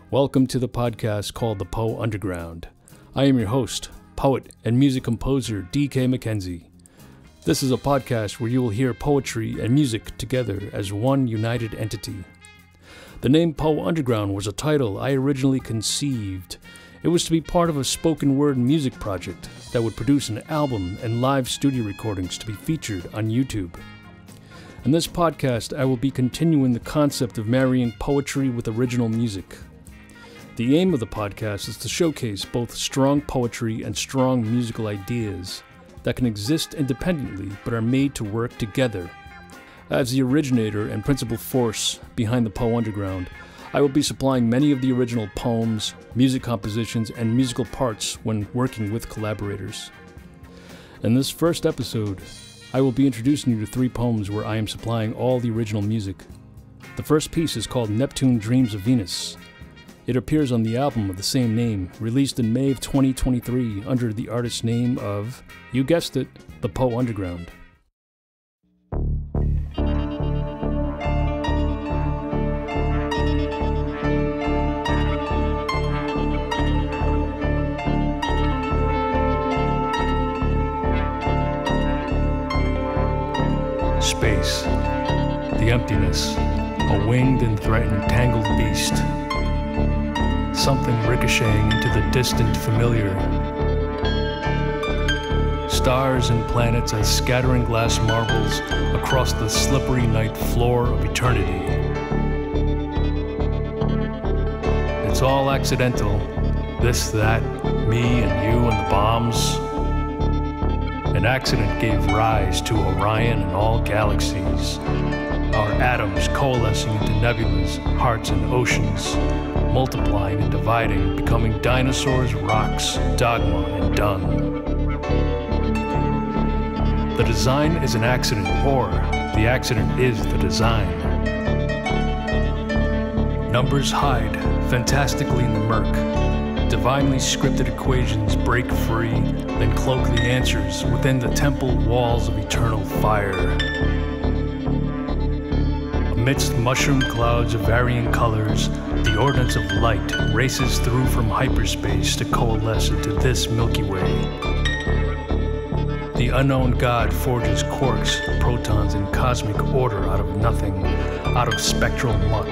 Welcome to the podcast called the Poe Underground. I am your host, poet and music composer D.K. Mckenzie. This is a podcast where you will hear poetry and music together as one united entity. The name Poe Underground was a title I originally conceived. It was to be part of a spoken word music project that would produce an album and live studio recordings to be featured on YouTube. In this podcast, I will be continuing the concept of marrying poetry with original music. The aim of the podcast is to showcase both strong poetry and strong musical ideas that can exist independently but are made to work together. As the originator and principal force behind the Poe Underground, I will be supplying many of the original poems, music compositions, and musical parts when working with collaborators. In this first episode, I will be introducing you to 3 poems where I am supplying all the original music. The first piece is called Neptune Dreams of Venus. It appears on the album of the same name, released in May of 2023 under the artist's name of, you guessed it, the Poe Underground. Space, the emptiness, a winged and threatened tangled beast. Something ricocheting into the distant familiar. Stars and planets as scattering glass marbles across the slippery night floor of eternity. It's all accidental. This, that, me and you and the bombs. An accident gave rise to Orion and all galaxies. Our atoms coalescing into nebulas, hearts, and oceans, multiplying and dividing, becoming dinosaurs, rocks, dogma, and dung. The design is an accident, or the accident is the design. Numbers hide fantastically in the murk. Divinely scripted equations break free, then cloak the answers within the temple walls of eternal fire. Amidst mushroom clouds of varying colors, the ordinance of light races through from hyperspace to coalesce into this Milky Way. The unknown God forges quarks, protons, and cosmic order out of nothing, out of spectral muck,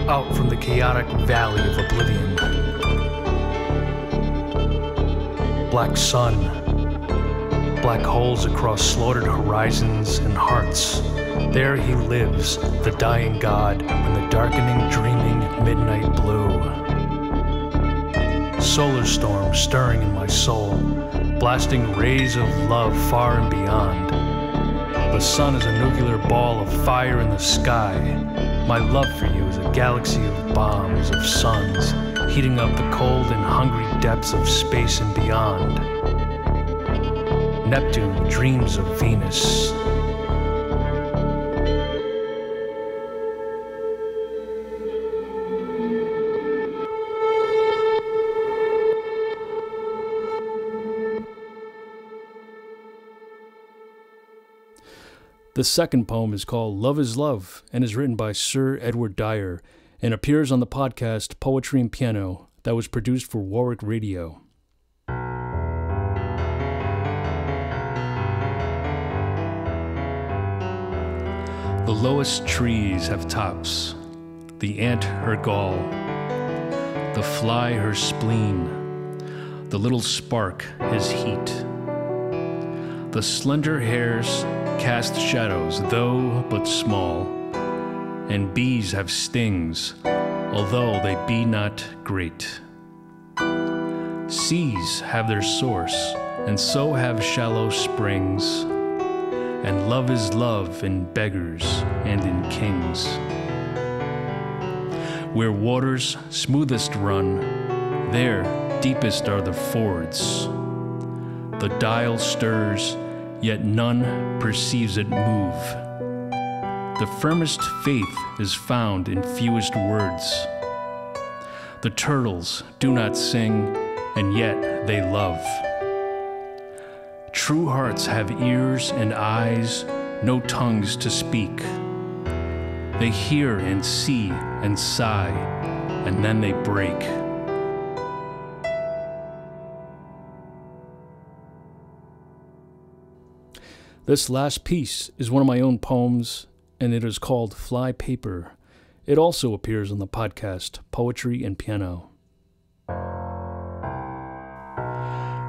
out from the chaotic valley of oblivion. Black sun, black holes across slaughtered horizons and hearts. There he lives, the dying God, in the darkening, dreaming midnight blue. Solar storm stirring in my soul, blasting rays of love far and beyond. The sun is a nuclear ball of fire in the sky. My love for you is a galaxy of bombs, of suns, heating up the cold and hungry depths of space and beyond. Neptune dreams of Venus. The second poem is called Love is Love and is written by Sir Edward Dyer and appears on the podcast Poetry and Piano that was produced for Warwick Radio. The lowest trees have tops, the ant her gall, the fly her spleen, the little spark his heat. The slender hairs cast shadows, though but small, and bees have stings, although they be not great. Seas have their source, and so have shallow springs, and love is love in beggars and in kings. Where waters smoothest run, there deepest are the fords. The dial stirs, yet none perceives it move. The firmest faith is found in fewest words. The turtles do not sing, and yet they love. True hearts have ears and eyes, no tongues to speak. They hear and see and sigh, and then they break. This last piece is one of my own poems, and it is called Fly Paper. It also appears on the podcast Poetry and Piano.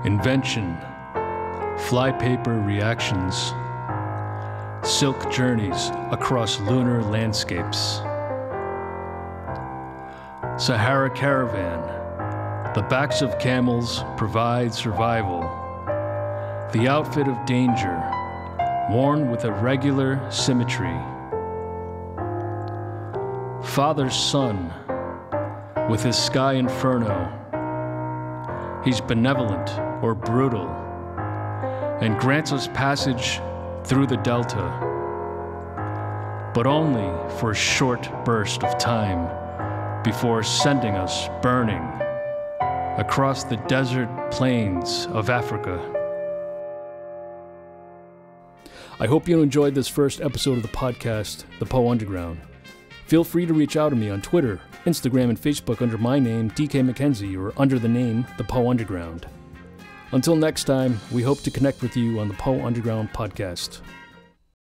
Invention, flypaper reactions, silk journeys across lunar landscapes. Sahara caravan, the backs of camels provide survival. The outfit of danger, worn with a regular symmetry. Father's son, with his sky inferno. He's benevolent or brutal, and grants us passage through the delta, but only for a short burst of time before sending us burning across the desert plains of Africa. I hope you enjoyed this first episode of the podcast, The Poe Underground. Feel free to reach out to me on Twitter, Instagram, and Facebook under my name, DK Mckenzie, or under the name, The Poe Underground. Until next time, we hope to connect with you on the Poe Underground podcast.